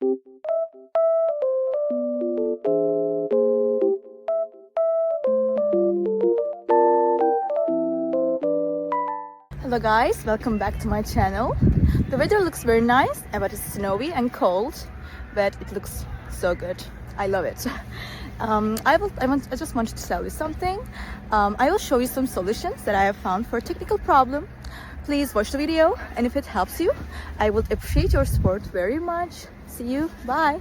Hello guys, welcome back to my channel. The weather looks very nice, but it's snowy and cold, but it looks so good. I love it. I just wanted to tell you something. I will show you some solutions that I have found for a technical problem. Please watch the video, and if it helps you, I would appreciate your support very much. See you, bye.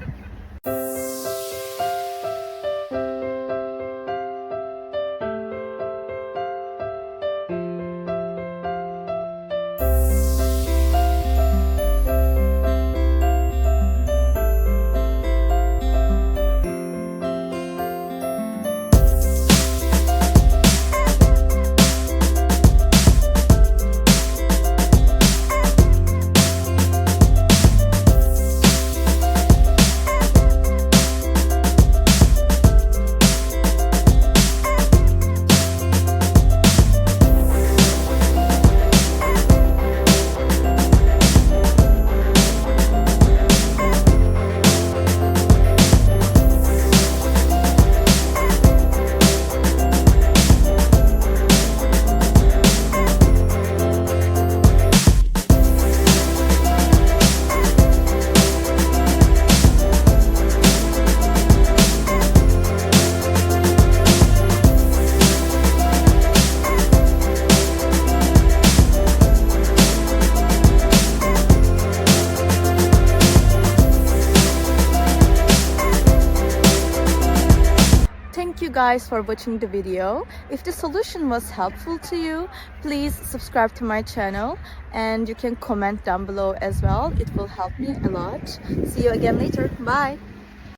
Thank you guys for watching the video. If the solution was helpful to you, please subscribe to my channel and you can comment down below as well. It will help me a lot. See you again later. Bye.